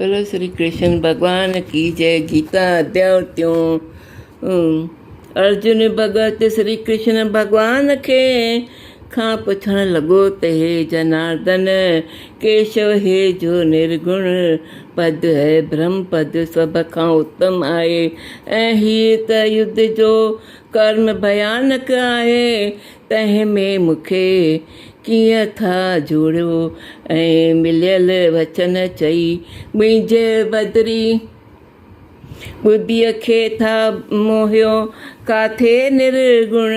बोलो श्री कृष्ण भगवान की जय। गीता अध्याय त्यों अर्जुन भगत श्री कृष्ण भगवान के खां पुछण लॻो त हे जनार्दन केशव हे जो निर्गुण पद है ब्रह्म पद सभ खां उत्तम आहे ऐं हीअ त युद्ध जो कर्म भयानक आहे तंहिं में मूंखे कीअं था जोड़ियो ऐं मिलियल वचन चई मुंहिंजे बदिरी ॿुधीअ खे था मोहियो काथे निर्गुण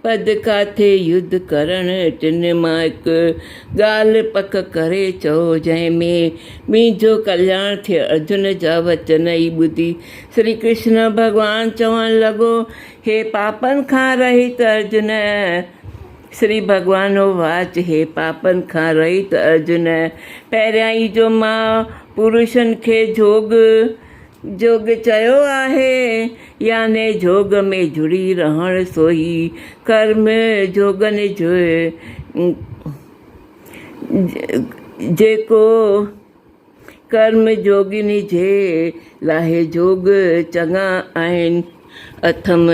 पद काथे युद्ध करण टिन मां हिकु ॻाल्हि पक करे चओ जंहिंमें मुंहिंजो कल्याण थिए। अर्जुन जा वचन ई ॿुधी श्री कृष्ण भॻवानु चवणु लॻो हे पापनि खां रहित अर्जुन श्री भॻवानो वाच हे पापनि खां रहित अर्जुन पहिरियां ई जो मां पुरुषनि खे जोग चयो आहे याने जोग में जुड़ी रहण सोई कर्म जोगनि जो जेको कर्म जोगिनी जे लाइ जोग चङा आहिनि अथम।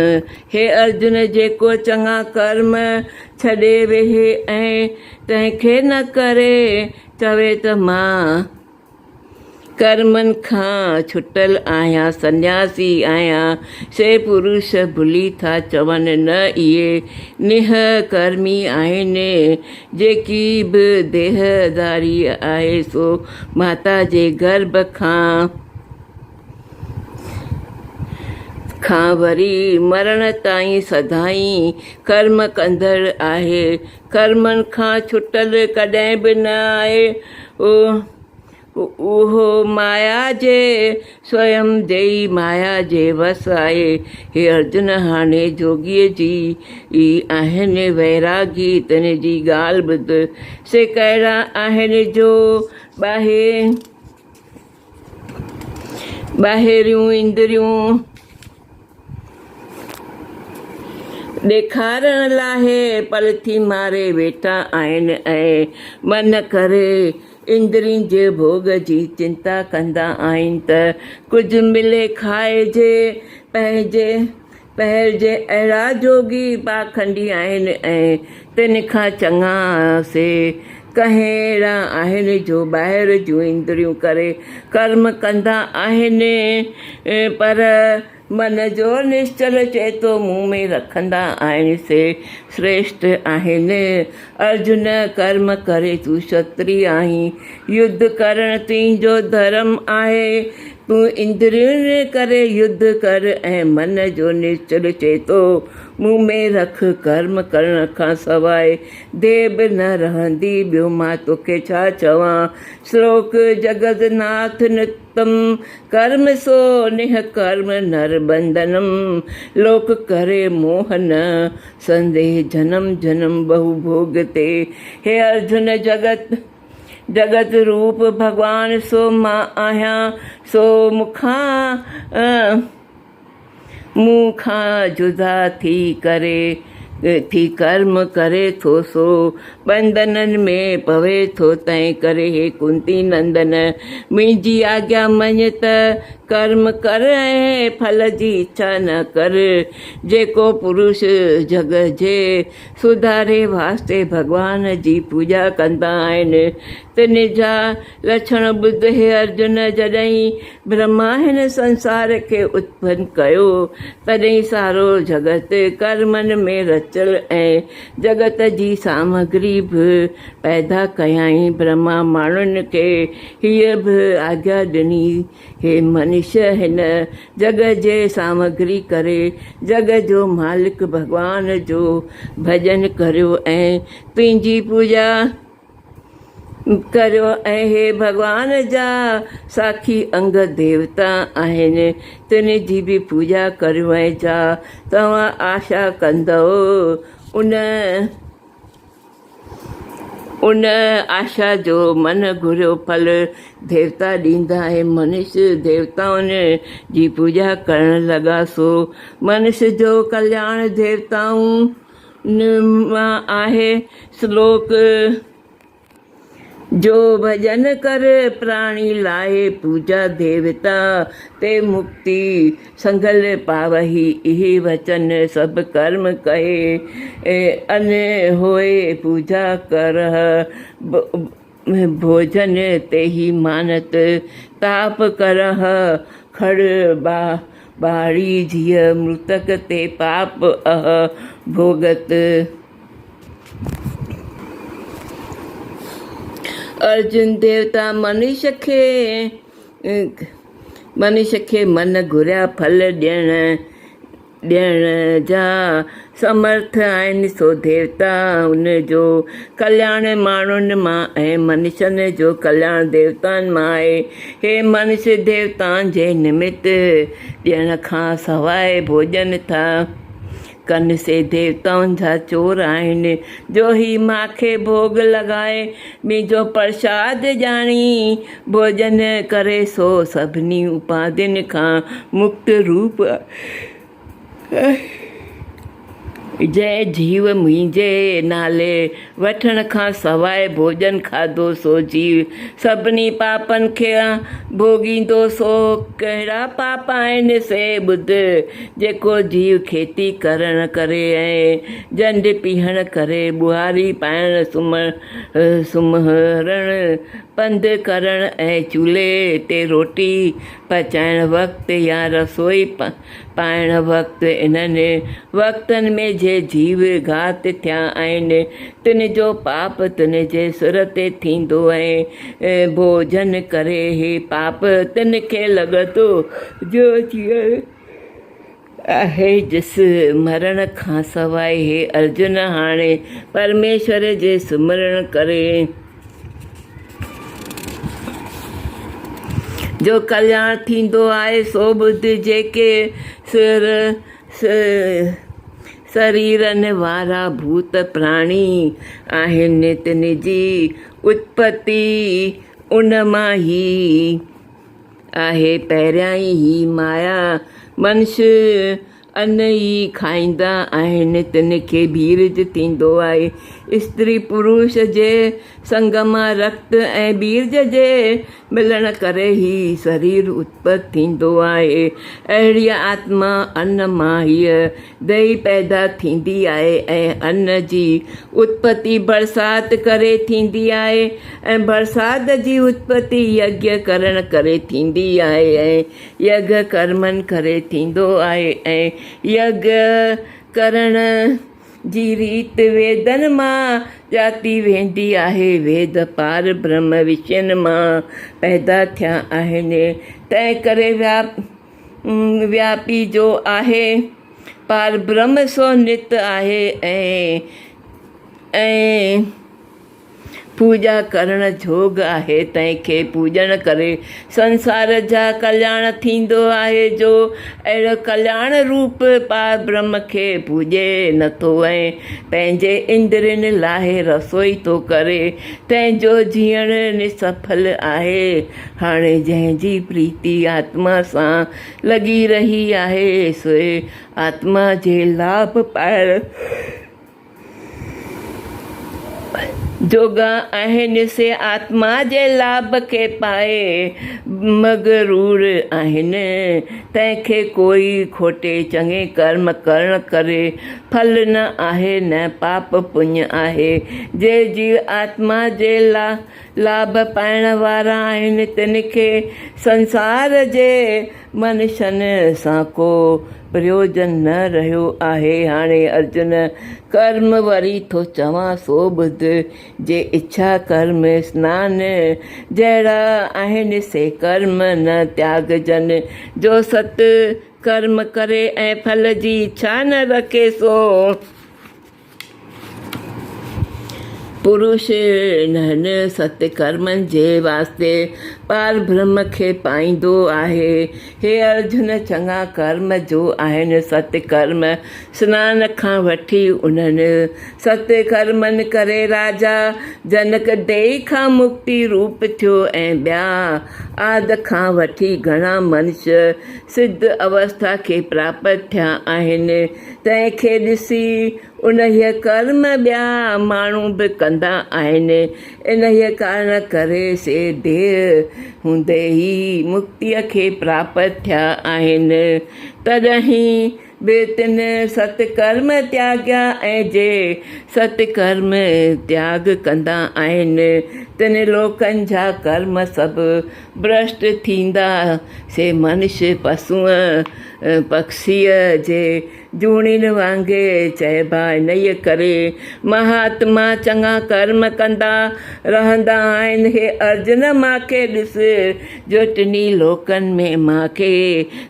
हे अर्जुन जेको चङा कर्म छॾे वेहे ऐं तंहिंखे न करे चवे त मां कर्मनि खां छुटल आहियां सन्यासी आहियां से पुरुष भुली था चवनि न इहे निह कर्मी आहिनि जेकी बि देहदारी आहे सो माता जे गर्भ खां वरी मरण ताईं सदाईं कर्म कंदड़ आहे कर्मनि खां छुटल कॾहिं बि न आहे उहो माया जे स्वयं देई माया जे वस आहे। हे अर्जुन हाणे जोगीअ जी आहिनि वैरागी तन जी ॻाल्हि ॿुध से कहिड़ा आहिनि जो ॿाहिरियूं इंद्रियूं ॾेखारण लाइ पलथी मारे वेठा आहिनि ऐं मन करे इंद्रियुनि जे भोग जी चिंता कंदा आहिनि त कुझु मिले खाइजे पहिरिजे अहिड़ा जोगी पाखंडी आहिनि ऐं तिन खां चङा से कहिड़ा आहिनि जो ॿाहिरि जूं इंद्रियूं करे कर्म कंदा आहिनि पर मन जो निश्चल चेतो मुंहुं में रखंदा आहिनि से श्रेष्ठ आहिनि। अर्जुन कर्म करे तूं क्षत्रिय आहीं युद्ध करण तुंहिंजो धर्म आहे तूं इंद्रियुनि करे युद्ध कर ऐं मन जो निश्चल चेतो मुंहुं में रख कर्म करण खां सवाइ देह बि न रहंदी। ॿियो मां तोखे छा चवां श्लोक जगतनाथ नितम कर्म सो निह कर्म नर बंधनम लोक करे मोहन संदेह जन्म जन्म बहु भोग ते। हे अर्जुन जगत रूप भगवान सो मां आहियां सो मूंखां जुदा थी कर्म करे थो सो बंधननि में पवे थो तंहिं करे हे कुंती नंदन मुंहिंजी आज्ञा मञ त कर्म कर ऐं फल जी इच्छा न कर। जेको पुरुष जग जे सुधारे वास्ते भॻवान जी पूॼा कंदा आहिनि तिन जा लक्षण ॿुध। हे अर्जुन जॾहिं ब्रह्मा हिन संसार खे उत्पन्न कयो तॾहिं सारो जगत कर्मनि में रचियल ऐं जगत जी सामग्री बि पैदा कयाई। ब्रह्मा माण्हुनि खे हीअ बि आज्ञा ॾिनी हे मनुष्य हिन जग जे सामग्री करे जग जो मालिक भॻवान जो भॼन करियो ऐं तुंहिंजी पूॼा करियो ऐं हे भॻवान जा साखी अंग देवता आहिनि तिन जी बि पूॼा करियो ऐं छा तव्हां आशा कंदव उन आशा जो मन घुरियो फल देवता ॾींदा ऐं मनुष्य देवताउनि जी पूॼा करण लॻा सो मनुष्य जो कल्याण देवताउनि मां आहे। श्लोक जो भजन कर प्राणी लाए पूजा देवता ते मुक्ति संगल पावही इही वचन सब कर्म कहे अन होए पूजा कर भोजन ते ही मानत ताप करह खड़ बाड़ी जिय मृतक ते पाप भोगत। अर्जुन देवता मनुष्य खे मन घुरिया फल ॾियण जा समर्थ आहिनि सो देवता उन जो कल्याण माण्हुनि मां ऐं मनुष्यनि जो कल्याण देवताउनि मां आहे। हे मनुष्य देवताउनि जे निमित ॾियण खां सवाइ भोजन था कनि से देवताउनि जा चोर आहिनि जो ही माखे भोग लॻाए मुंहिंजो प्रसाद ॼाणी भोजन करे सो सभिनी उपाधियुनि खां मुक्त रूप जंहिं जीव मुंहिंजे नाले वठण खां सवाइ भोजन खाधो सो जीव सभिनी पापनि खे भोगींदो। सो कहिड़ा पाप आहिनि से ॿुध जेको जीव खेती करण करे ऐं जंड पीअण करे ॿुहारी पाइण सुम्हण पंधु करण ऐं चूल्हे ते रोटी पचाइण वक़्तु या रसोई पाइण वक़्तु इन्हनि वक़्तनि में जे जीव घात थिया आहिनि तिन जो पाप तिन जे सिर ते थींदो ऐं भोजन करे हे पाप तिन खे लॻंदो जो जीअं आहे जिस मरण खां सवाइ हे अर्जुन हाणे परमेश्वर जे सिमरण करे जो कल्याण थींदो आहे सो ॿुध जेके शरीरनि वारा भूत प्राणी आहिनि तिन जी उत्पत्ति उन मां ई आहे। पहिरियां ई माया मनुष्य अन्न ई खाईंदा आहिनि तिन खे बीरज थींदो आहे। स्त्री पुरुष जे संग मां रक्त ऐं बीरज जे मिलण करे ई शरीर उत्पत थींदो आहे। अहिड़ी आत्मा अन्न मां हीअ दही पैदा थींदी आहे ऐं अन्न जी उत्पत्ति बरसात करे थींदी आहे ऐं बरसात जी उत्पत्ति यज्ञ करण करे थींदी आहे ऐं यज्ञ कर्मनि करे थींदो आहे ऐं यज्ञ करण जी रीत वेदनि मां जाती वेंदी आहे। वेद पार ब्रह्म विषयनि मां पैदा थिया आहिनि तंहिं करे व्यापी जो आहे पार ब्रह्म सो नित आहे ऐं पूजा करण जोग आहे तंहिंखे पूजन करे संसार जा कल्याण थींदो आहे। जो अहिड़ो कल्याण रूप पार ब्रह्म खे पूॼे नथो ऐं पंहिंजे इंद्रियनि लाइ रसोई थो करे तंहिंजो जीअण निसफल आहे। हाणे जंहिंजी प्रीति आत्मा सां लॻी रही आहे सो आत्मा जे लाभ पाइण जोगा आहिनि से आत्मा जे लाभ खे पाए मगरूर आहिनि। तंहिंखे कोई खोटे चङे कर्म करण करे फल न आहे न पाप पुण्य आहे। जे जीव आत्मा जे लाभ पाइण वारा आहिनि तिन खे संसार जे मनुष्यनि सां को प्रयोजन न रहियो आहे। हाणे अर्जुन कर्म वरी थो चवां सो ॿुध जे इच्छा कर्म स्नान जहिड़ा आहिनि से कर्म न त्यागजनि। जो सत कर्म करे ऐं फल जी इच्छा न रखे सो पुरुष इन्हनि सत्य कर्मनि जे वास्ते पार ब्रह्म खे पाईंदो आहे। हे अर्जुन चङा कर्म जो आहिनि सत्य कर्म सनान खां वठी उन्हनि सत्य कर्मनि करे राजा जनक देह खां मुक्ति रूप थियो ऐं ॿिया आदि खां वठी घणा मनुष्य सिद्ध अवस्था खे प्राप्त थिया आहिनि। तंहिंखे ॾिसी उन्हीअ कर्म ॿिया माण्हू बि कंदा आहिनि। इन्हीअ कारण करे से देह हूंदे ई मुक्तीअ खे प्राप्त थिया आहिनि। तॾहिं बि तिन सतकर्म त्याॻिया ऐं जे सतकर्म त्याग कंदा आहिनि तिन लोकनि जा कर्म सभु भ्रष्ट थींदा से मनुष्य पशुअ पक्षीअ जे जूणिन वांगुरु चइबा। इन्हीअ करे महात्मा चङा कर्म कंदा रहंदा आहिनि। हे अर्जुन मूंखे ॾिस जो टिनी लोकनि में मूंखे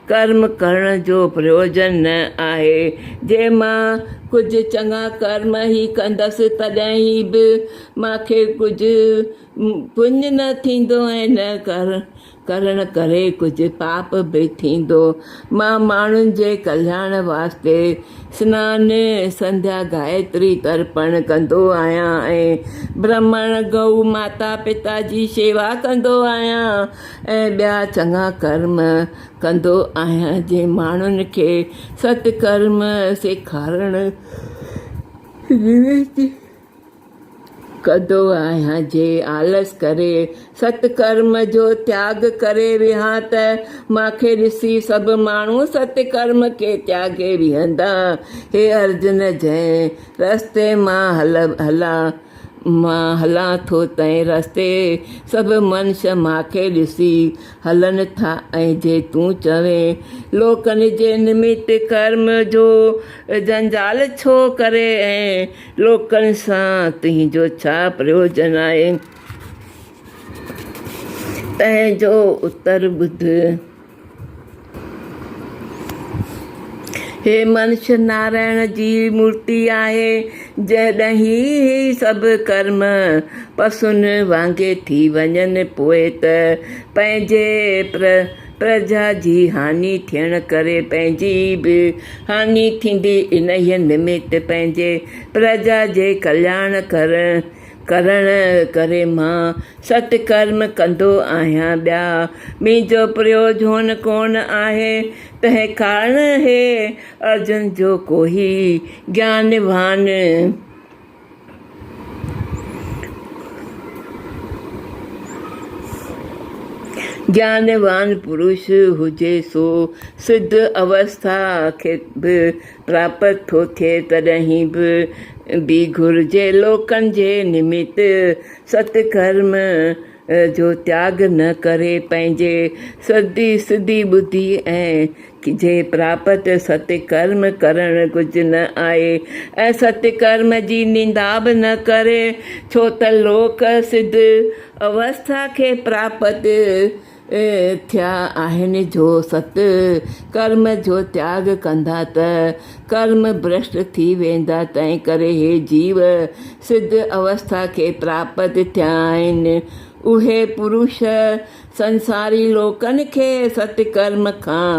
कर्म करण जो प्रयोजन न आहे। जे मां कुझु चङा कर्म ई कंदसि तॾहिं बि मूंखे कुझु पुञ न थींदो ऐं न करण करे कुझु पाप बि थींदो। मां माण्हुनि जे कल्याण वास्ते सनानु संध्या गायत्री तर्पण कंदो आहियां ऐं ब्राह्मण गऊ माता पिता जी शेवा कंदो आहियां ऐं ॿिया चङा कर्म कंदो आहियां जे माण्हुनि खे सतकर्म सेखारण कंदो आहियां। जे आलस करे सतकर्म जो त्याग करे विहा त मूंखे ॾिसी सभु माण्हू सतकर्म खे त्यागे विहंदा। हे अर्जुन जंहिं रस्ते मां हलां थो तंहिं रस्ते सभु मनुष्य मूंखे ॾिसी हलनि था ऐं जे तूं चवे लोकनि जे निमित्त कर्म जो जंजाल छो करे ऐं लोकनि सां तुंहिंजो छा प्रयोजन आहे। तंहिंजो उत्तर ॿुध। हे मनुष्य नारायण जी मूर्ति आहे जॾहिं ही सभु कर्म पशुनि वांगुरु थी वञनि पोइ त पंहिंजे प्रजा जी हानि थियण करे पंहिंजी बि हानि थींदी। इन्हीअ निमित्त पंहिंजे प्रजा जे कल्याण करण करे मां सतकर्म कंदो आहियां। ॿिया मुंहिंजो प्रयोजन कोन आहे। तंहिं कारण हे अर्जुन जो कोई ज्ञानवान पुरुष हुजे सो सिद्ध अवस्था खे बि प्राप्त थो थिए। तॾहिं बि घुर्जे लोकनि जे निमित्त सतकर्म जो त्याग न करे पंहिंजे सिधी बुद्धि ऐं जे प्राप्त सतकर्म करणु कुझु न आहे ऐं सतकर्म जी निंदा बि न करे छो त लोक सिद्ध अवस्था खे प्राप्त थिया आहिनि। जो सत कर्म जो त्याग कंदा त कर्म भ्रष्ट थी वेंदा। तंहिं करे हे जीव सिद्ध अवस्था खे प्राप्त थिया आहिनि। उहे पुरुष संसारी लोकनि खे सतकर्म खां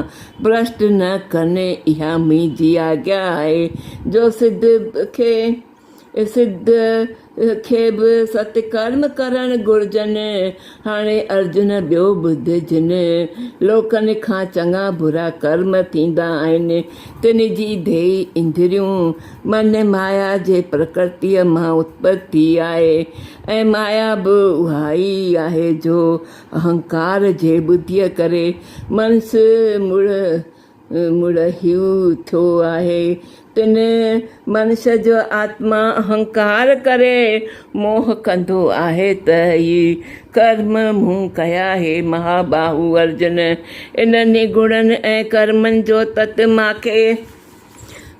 भ्रष्ट न कनि। इहा मुंहिंजी आज्ञा आहे। जो सिद्ध खे बि सतकर्म करणु घुरिजनि। हाणे अर्जुन ॿियो ॿुध जिन लोकनि खां चङा बुरा कर्म थींदा आहिनि तिन जी देह इंद्रियूं मन माया जे प्रकृतिअ मां उत्पति थी आहे ऐं माया बि उहा ई आहे जो अहंकार जे बुद्धीअ करे मनस मुड़हियो थियो आहे। तिन मनुष्य जो आत्मा अहंकार करे मोह कंदो आहे त ही कर्म मूं कया। हे महाबाहु अर्जुन इन्हनि गुणनि ऐं कर्मनि जो तत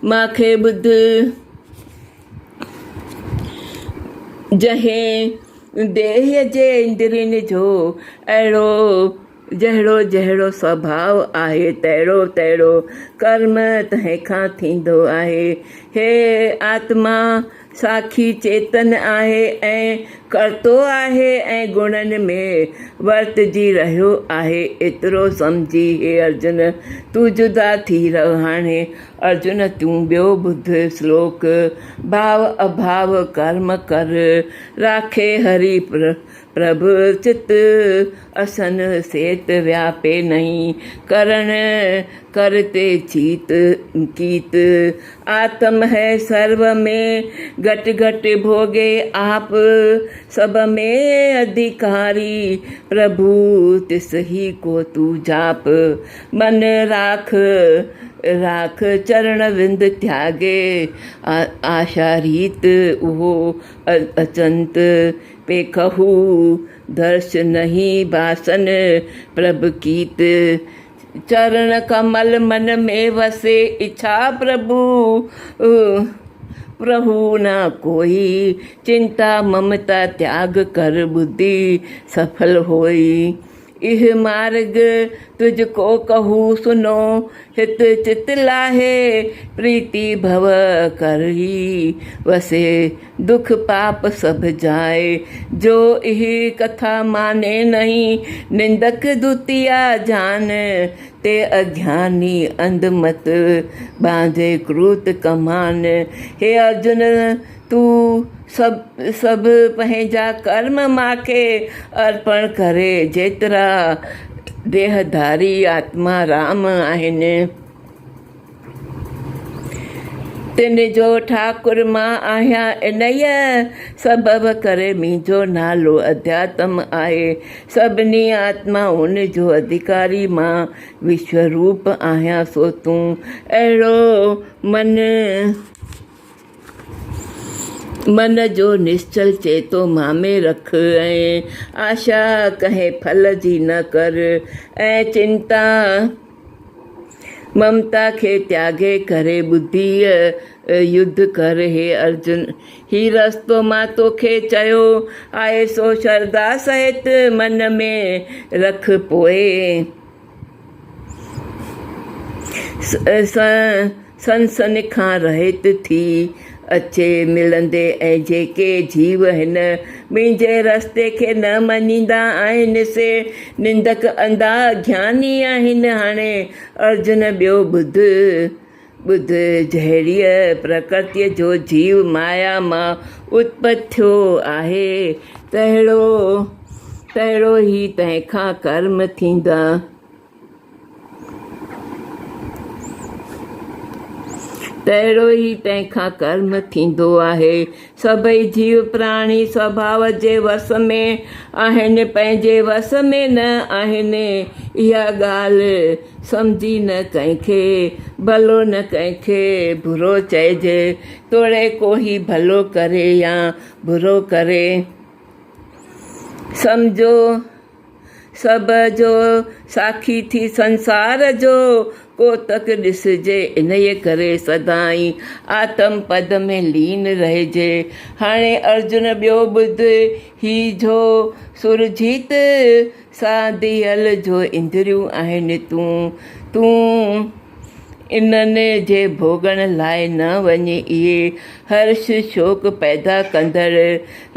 माखे ॿुध। जंहिं देह जे इंद्रियनि जो जहिड़ो स्वभाव आहे तहिड़ो कर्म तंहिंखां थींदो आहे। हे आत्मा साखी चेतन आहे ऐं करतो आहे ऐं गुणनि में वर्तजी रहियो आहे। एतिरो सम्झी हे अर्जुन तूं जुदा थी रहो। हाणे अर्जुन तूं ॿियो ॿुध श्लोक भाव अभाव कर्म कर राखे हरि प्रभु चित असन सेत व्यापे नहीं करण करते चीत कीत आत्म है सर्व में घट घट भोगे आप सब में अधिकारी प्रभु तिस ही को तू जाप मन राख राख चरण विंद त्यागे आशा रीत उहो अचंत पे कहू दर्श नहीं बासन प्रभ कीत चरण कमल मन में वसे इच्छा प्रभु प्रभु ना कोई चिंता ममता त्याग कर बुद्धि सफल होई इह मार्ग तुझको कहूँ सुनो हित चित लाहे प्रीति भव कर ही वसे दुख पाप सब जाए जो इह कथा माने नहीं निंदक दुतिया जान ते अज्ञानी अंधमत बांधे क्रूत कमान हे अर्जुन तू सब पंहिंजा कर्म मांखे अर्पण करे जेतिरा देहधारी आत्मा राम आहिनि तिन जो ठाकुर मां आहियां इन्हीअ सबब करे मुंहिंजो नालो अध्यात्म आहे सभिनी आत्माउनि जो अधिकारी मां विश्वरूप आहियां सो तूं अहिड़ो मन जो निश्चल चेतो मां में रख ऐं आशा कंहिं फल जी न कर ऐं चिंता ममता खे त्यागे करे बुद्धीअ युद्ध कर हे अर्जुन ही रस्तो मां तोखे चयो आहे सो श्रद्धा सहित मन में रख पोइ सन खां रहित थी अचे मिलंदे ऐं जेके जीव हिन मुंहिंजे रस्ते खे न मञींदा आहिनि से निंदक अंधा ज्ञानी आहिनि हाणे अर्जुन ॿियो ॿुध जहिड़ीअ प्रकृतिअ जो जीव माया मां उत्पत थियो आहे तहिड़ो ई तंहिंखां कर्म थींदा तहिड़ो ई तंहिंखां कर्म थींदो आहे सभई जीव प्राणी स्वभाव जे वस में आहिनि पंहिंजे वस में न आहिनि इहा ॻाल्हि सम्झी न कंहिंखे भलो न कंहिंखे बुरो चइजे तोड़े को ही भलो करे या बुरो करे सम्झो सब जो साखी थी संसार जो कोतक ॾिसिजे इन्हीअ करे सदाई आत्म पद में लीन रहिजे हाणे अर्जुन ॿियो ॿुध ही जो सुरजीत सादियल जो इंद्रियूं आहिनि तूं इन्हनि जे भोगण लाइ न वञे इहे हर्ष शोक पैदा कंदड़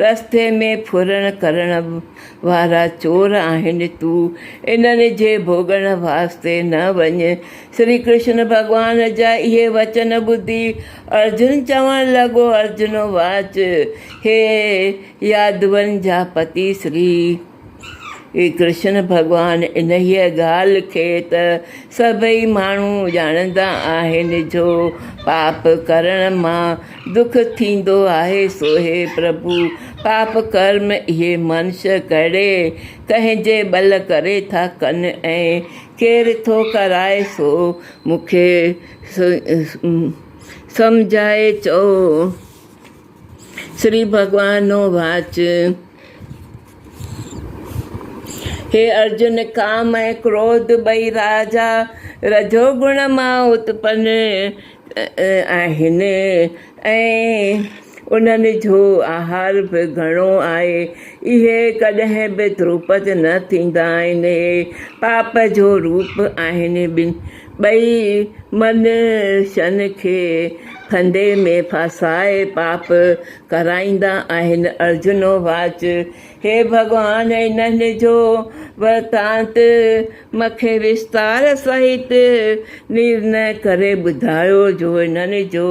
रस्ते में फुरण करण वारा चोर आहिनि तूं इन्हनि जे भोगण वास्ते न वञ श्री कृष्ण भॻवान जा इहे वचन ॿुधी अर्जुन चवणु लॻो अर्जुनो वाच हे यादवनि जा पति श्री कृष्ण भॻवानु इन्हीअ ॻाल्हि खे त सभई माण्हू ॼाणंदा आहिनि जो पाप करण मां दुख थींदो आहे सो हे प्रभु पाप कर्म इहे मनुष्य करे कंहिंजे बल करे था कनि ऐं केरु थो कराए सो मूंखे सम्झाए चओ श्री भॻवानो वाच हे अर्जुन काम ऐं क्रोध ॿई राजा रजोगुण मां उत्पन्न आहिनि ऐं उन्हनि जो आहार बि घणो आहे इहे कॾहिं बि द्रुपद न थींदा आहिनि पाप जो रूप आहिनि ॿई मनुष्यनि खे फंदे में फासाए पाप कराईंदा आहिनि अर्जुनो वाच हे भॻवान इन्हनि जो वृतांत मूंखे विस्तार सहित निर्णय करे ॿुधायो जो इन्हनि जो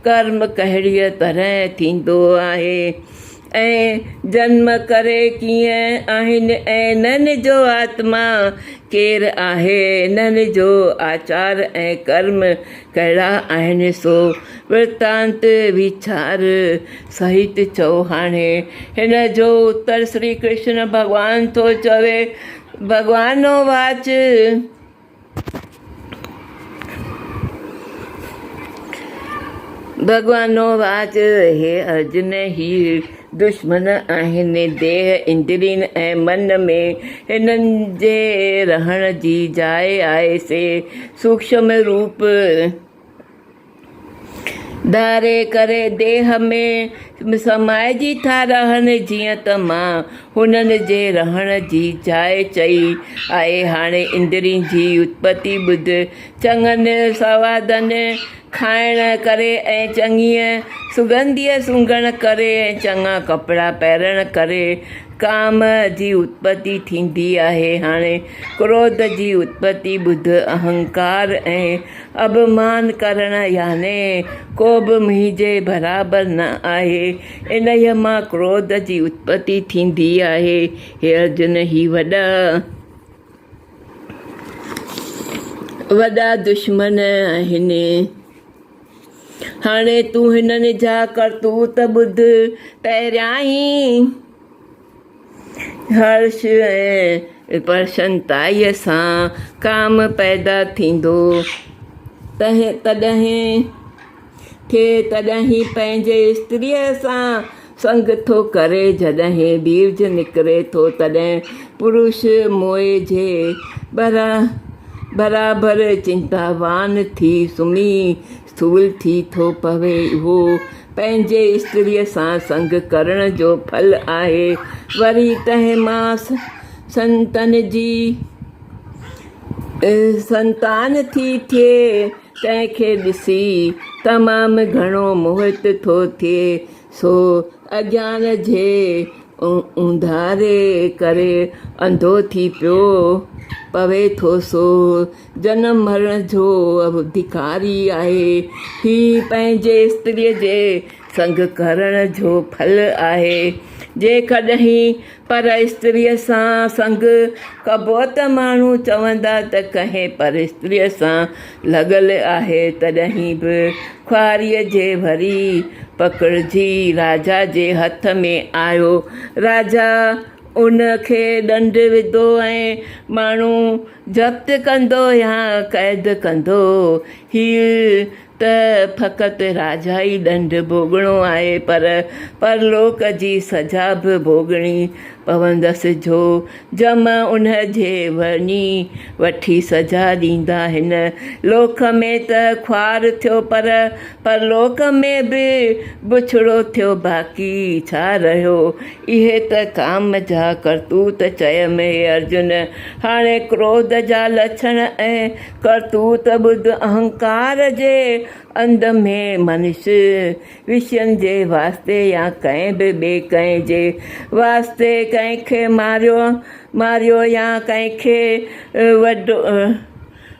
कर्म कहिड़ीअ तरह थींदो आहे ऐं जन्म करे कीअं आहिनि ऐं नन जो आत्मा केरु आहे, नन जो आचार ऐं कर्म कहिड़ा आहिनि, सो वृतांत वीचार सहित चओ। हाणे हिन जो उत्तर श्री कृष्ण भॻवानु थो चवे। भॻवानो वाच भॻवानो वाच हे अर्जुन, ही दुश्मन आहिनि देह इंद्रियनि ऐं मन में, हिननि जे रहण जी जाइ आहे से सूक्ष्म रूप धारे करे देह में समाइजी था रहनि, जीअं त मां हुननि जे रहण जी जाइ चई आहे। हाणे इंद्रियनि जी उत्पत्ति ॿुध। चङनि सवादनि खाइण करे ऐं चङीअ सुगंधीअ सूंघण करे ऐं चङा कपिड़ा पाइण करे काम जी उत्पत्ति थींदी आहे। हाणे क्रोध जी उत्पत्ति ॿुध। अहंकार ऐं अभिमान करण, याने को बि मुंहिंजे बराबरि न आहे, इन मां क्रोध जी उत्पत्ति थींदी आहे। हे अर्जुन, ही वॾा दुश्मन आहिनि। हाणे तूं हिननि जा करतूत ॿुध। पहिरियां ई हर्ष ऐं प्रसन्नताईअ सां काम पैदा थींदो, तॾहिं पंहिंजे स्त्रीअ सां संग थो करे। जॾहिं बीज निकिरे थो तॾहिं पुरुष मोए जे बराबरि चिंतावान थी सुम्ही स्थूल थी थो पवे। उहो पंहिंजे स्त्रीअ सां संग करण जो फल आहे। वरी तंहिं मां संतान थी थिए, तंहिंखे ॾिसी तमामु घणो मोहित थो थिए, सो अज्ञान जे उंधारे करे अंधो थी पियो पवे थो, सो जनम मरण जो अधिकारी आहे। ही पंहिंजे स्त्रीअ जे संग करण जो फल आहे। जेकॾहिं पर स्त्रीअ सां संग कबो त माण्हू चवंदा त कंहिं पर स्त्रीअ सां लॻल आहे, तॾहिं बि ख्वारीअ जे भरी पकड़जी राजा जे हथ में आयो। राजा उनखे ॾंड विधो ऐं माण्हू ज़ब्त कंदो या क़ैद कंदो। हीअ त फ़क़ति राजा ई ॾंड भोगणो आहे, पर परलोक जी सजा बि भोगणी पवंदसि, जो जम उन जे वठी सजा ॾींदा। हिन लोक में त ख्वार थियो, पर परलोक में बि बुछड़ो थियो, बाक़ी छा रहियो। इहे त काम जा करतूत चयमि। हे अर्जुन, हाणे क्रोध जा लक्षण ऐं करतूत ॿुध। अहंकार जे अंध में मनुष्य विषयनि जे वास्ते या कंहिं बि ॿिए कंहिं जे वास्ते कंहिंखे मारियो या कंहिंखे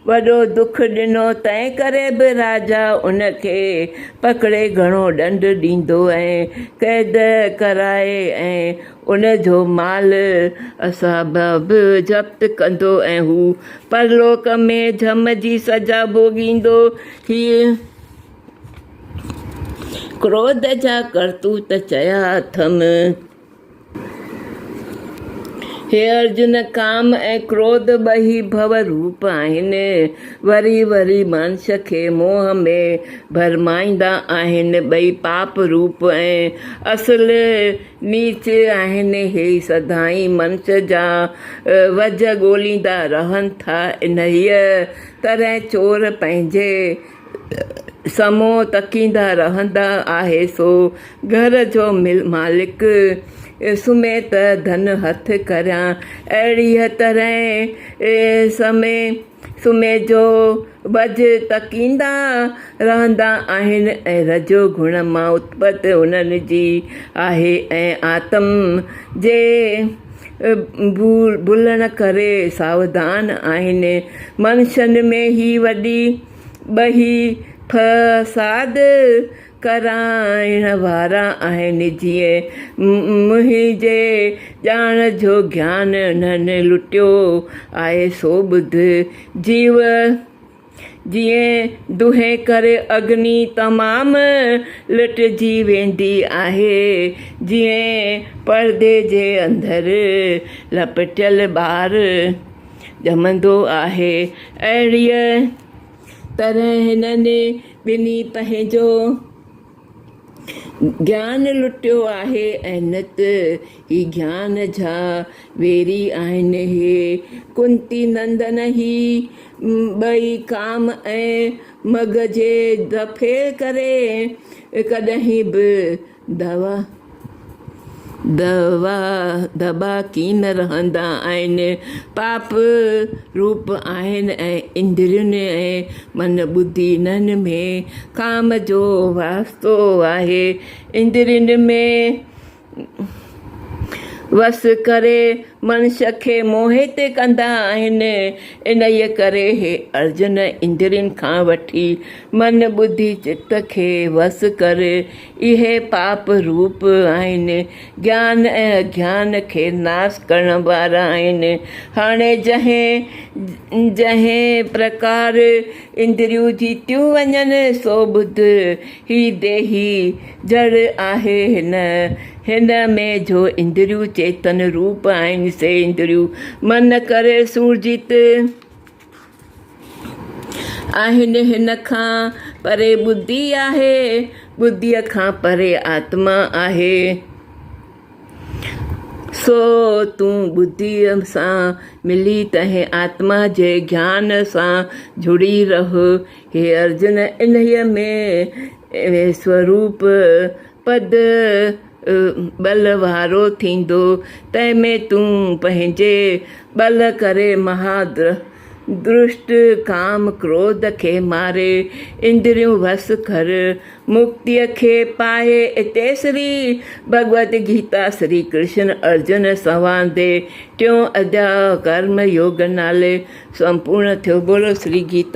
वॾो दुख ॾिनो, तंहिं करे बि राजा उनखे पकड़े घणो ॾंड ॾींदो ऐं क़ैद कराए ऐं उन जो माल असाब बि ज़ब्त कंदो ऐं हू परलोक में जम जी सजा भोगींदो। हीअ क्रोध जा करतूत चया अथमि। हे अर्जुन, काम ऐं क्रोध ॿई भव रूप आहिनि। वरी वरी मनुष्य खे मोह में भरमाईंदा आहिनि। ॿई पाप रूप ऐं असुल नीच आहिनि। हे सदाई मनुष्य जा वज ॻोल्हींदा रहनि था। इन्हीअ तरह चोर पंहिंजे समो तकींदा रहंदा आहे, सो घर जो मालिक सुम्हे त धन हथ करियां। अहिड़ीअ तरह सुम्हे जो वज तकींदा रहंदा आहिनि ऐं रजो गुण मां उत्पत उन्हनि जी आहे ऐं आत्म जे भुलण करे सावधान आहिनि। मनुष्यनि में ही ॿई फसाद कराइण वारा आहिनि जीअं मुंहिंजे ॼाण जो ज्ञान उन्हनि लुटियो आहे सो ॿुध जीव जीअं दुहे करे अग्नि तमामु लुटिजी वेंदी आहे जीअं परदे जे अंदरि लपटियल ॿार ॼमंदो आहे अहिड़ीअ तरह हिननि ॿिन्ही पंहिंजो ज्ञान लुटियो आहे ऐं न त ही ज्ञान जा वेरी आहिनि हे कुंती नंदन ही ॿई काम ऐं मग जे दफ़े करे कॾहिं बि दबा कीन रहंदा आहिनि पाप रूप आहिनि ऐं इंद्रियुनि ऐं मन ॿुधी इन्हनि में काम जो वास्तो आहे इंद्रियुनि में वस करे मनुष्य खे मोहित कंदा आहिनि इन्हीअ करे हे अर्जुन इंद्रियुनि खां वठी मन ॿुधी चित खे वस कर इहे पाप रूप आहिनि ज्ञान ऐं अज्ञान खे नाश करण वारा आहिनि हाणे जंहिं प्रकार इंद्रियूं जीतियूं वञनि सो ॿुध ही देही जड़ आहे हिन में जो इंद्रियूं चेतन रूप आहिनि से इंद्रियूं मन करे सूरजित आहिनि हिन खां परे ॿुधी आहे ॿुधीअ खां परे आत्मा आहे सो तूं ॿुद्धीअ सां मिली तंहिं आत्मा जे ज्ञान सां जुड़ी रह हे अर्जुन इन्हीअ में स्वरूप पद बल वारो थींदो तंहिंमें तूं पंहिंजे बल करे दुष्ट काम क्रोध खे मारे इंद्रियूं वस कर मुक्तिअ खे पाए तेसरी भगवत गीता श्री कृष्ण अर्जुन संवादे टियों अध्याय कर्म योग नाले संपूर्ण थियो बोलो श्री गीता।